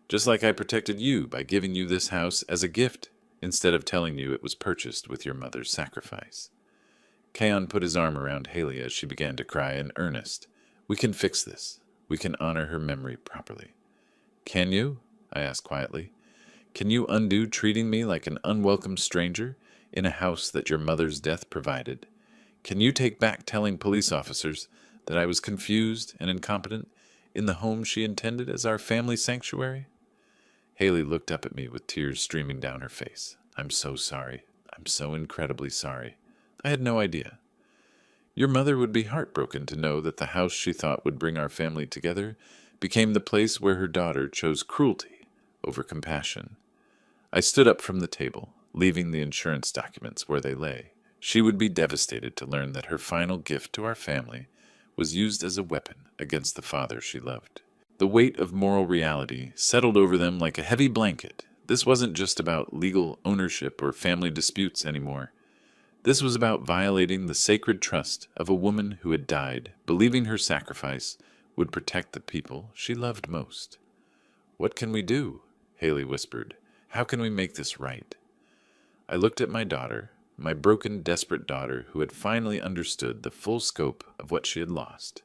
Just like I protected you by giving you this house as a gift, instead of telling you it was purchased with your mother's sacrifice. Kayon put his arm around Haley as she began to cry in earnest. We can fix this. We can honor her memory properly. Can you? I asked quietly. Can you undo treating me like an unwelcome stranger in a house that your mother's death provided? Can you take back telling police officers that I was confused and incompetent in the home she intended as our family sanctuary? Haley looked up at me with tears streaming down her face. I'm so sorry. I'm so incredibly sorry. I had no idea. Your mother would be heartbroken to know that the house she thought would bring our family together became the place where her daughter chose cruelty over compassion. I stood up from the table, leaving the insurance documents where they lay. She would be devastated to learn that her final gift to our family was used as a weapon against the father she loved. The weight of moral reality settled over them like a heavy blanket. This wasn't just about legal ownership or family disputes anymore. This was about violating the sacred trust of a woman who had died, believing her sacrifice would protect the people she loved most. What can we do? Haley whispered. How can we make this right? I looked at my daughter, my broken, desperate daughter who had finally understood the full scope of what she had lost,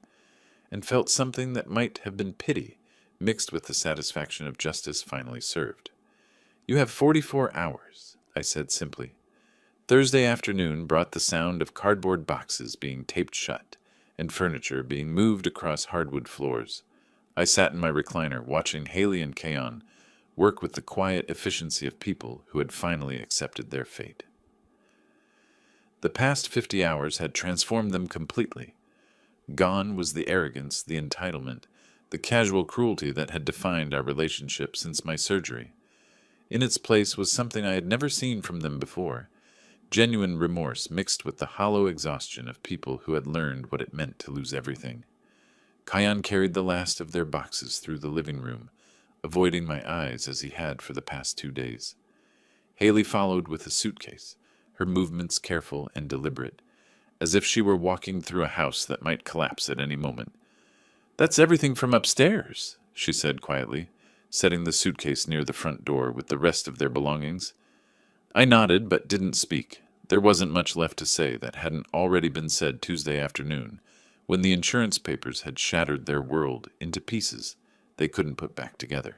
and felt something that might have been pity mixed with the satisfaction of justice finally served. You have 44 hours, I said simply. Thursday afternoon brought the sound of cardboard boxes being taped shut and furniture being moved across hardwood floors. I sat in my recliner watching Haley and Kayon work with the quiet efficiency of people who had finally accepted their fate. The past 50 hours had transformed them completely. Gone was the arrogance, the entitlement, the casual cruelty that had defined our relationship since my surgery. In its place was something I had never seen from them before, genuine remorse mixed with the hollow exhaustion of people who had learned what it meant to lose everything. Kayan carried the last of their boxes through the living room, avoiding my eyes as he had for the past 2 days. Haley followed with a suitcase, her movements careful and deliberate, as if she were walking through a house that might collapse at any moment. That's everything from upstairs, she said quietly, setting the suitcase near the front door with the rest of their belongings. I nodded but didn't speak. There wasn't much left to say that hadn't already been said Tuesday afternoon, when the insurance papers had shattered their world into pieces they couldn't put back together.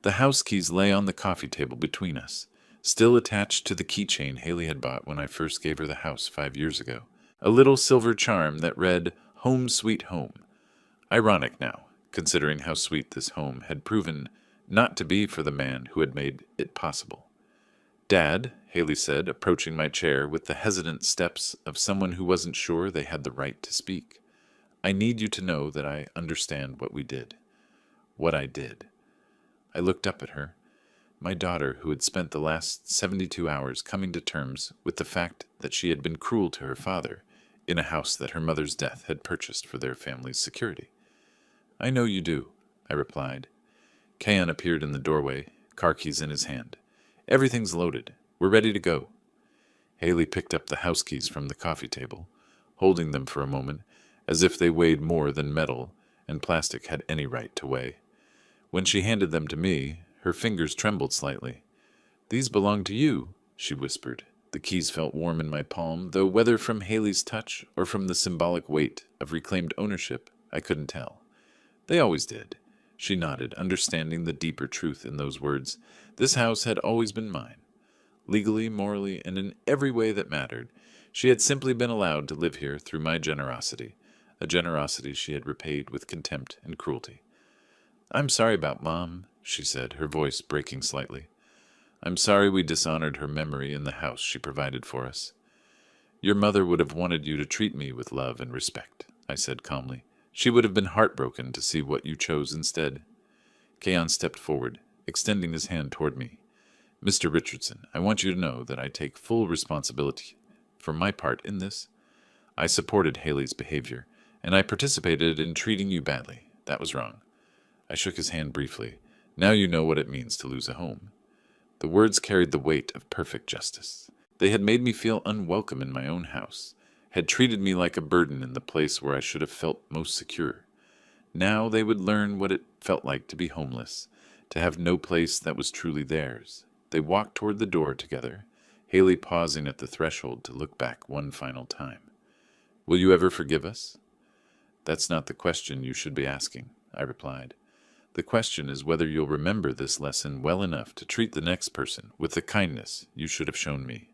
The house keys lay on the coffee table between us, still attached to the keychain Haley had bought when I first gave her the house 5 years ago. A little silver charm that read, "Home Sweet Home." Ironic now, considering how sweet this home had proven not to be for the man who had made it possible. "Dad," Haley said, approaching my chair with the hesitant steps of someone who wasn't sure they had the right to speak, "I need you to know that I understand what we did. What I did." I looked up at her, my daughter who had spent the last 72 hours coming to terms with the fact that she had been cruel to her father in a house that her mother's death had purchased for their family's security. "I know you do," I replied. Kayan appeared in the doorway, car keys in his hand. "Everything's loaded. We're ready to go." Haley picked up the house keys from the coffee table, holding them for a moment, as if they weighed more than metal and plastic had any right to weigh. When she handed them to me, her fingers trembled slightly. "These belong to you," she whispered. The keys felt warm in my palm, though whether from Haley's touch or from the symbolic weight of reclaimed ownership, I couldn't tell. "They always did." She nodded, understanding the deeper truth in those words. This house had always been mine. Legally, morally, and in every way that mattered, she had simply been allowed to live here through my generosity, a generosity she had repaid with contempt and cruelty. "I'm sorry about Mom," she said, her voice breaking slightly. "I'm sorry we dishonored her memory in the house she provided for us." "Your mother would have wanted you to treat me with love and respect," I said calmly. "She would have been heartbroken to see what you chose instead." Kayan stepped forward, extending his hand toward me. "Mr. Richardson, I want you to know that I take full responsibility for my part in this. I supported Haley's behavior, and I participated in treating you badly. That was wrong." I shook his hand briefly. "Now you know what it means to lose a home." The words carried the weight of perfect justice. They had made me feel unwelcome in my own house, had treated me like a burden in the place where I should have felt most secure. Now they would learn what it felt like to be homeless, to have no place that was truly theirs. They walked toward the door together, Haley pausing at the threshold to look back one final time. "Will you ever forgive us?" "That's not the question you should be asking," I replied. "The question is whether you'll remember this lesson well enough to treat the next person with the kindness you should have shown me."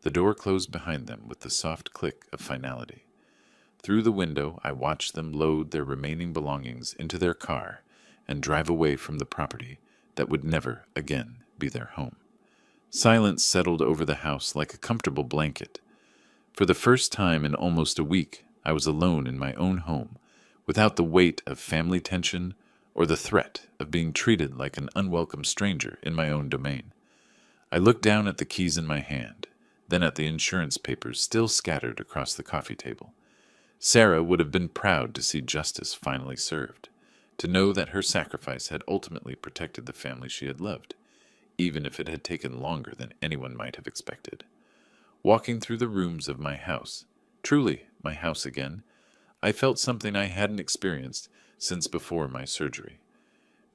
The door closed behind them with the soft click of finality. Through the window, I watched them load their remaining belongings into their car and drive away from the property that would never again be their home. Silence settled over the house like a comfortable blanket. For the first time in almost a week, I was alone in my own home, without the weight of family tension or the threat of being treated like an unwelcome stranger in my own domain. I looked down at the keys in my hand, then at the insurance papers still scattered across the coffee table. Sarah would have been proud to see justice finally served, to know that her sacrifice had ultimately protected the family she had loved, even if it had taken longer than anyone might have expected. Walking through the rooms of my house, truly my house again, I felt something I hadn't experienced since before my surgery.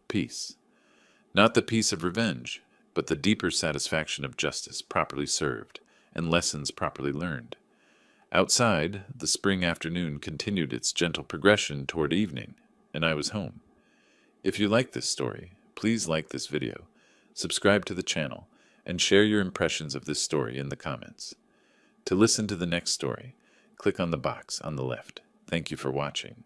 Peace. Not the peace of revenge, but the deeper satisfaction of justice properly served and lessons properly learned. Outside, the spring afternoon continued its gentle progression toward evening, and I was home. If you like this story, please like this video, subscribe to the channel, and share your impressions of this story in the comments. To listen to the next story, click on the box on the left. Thank you for watching.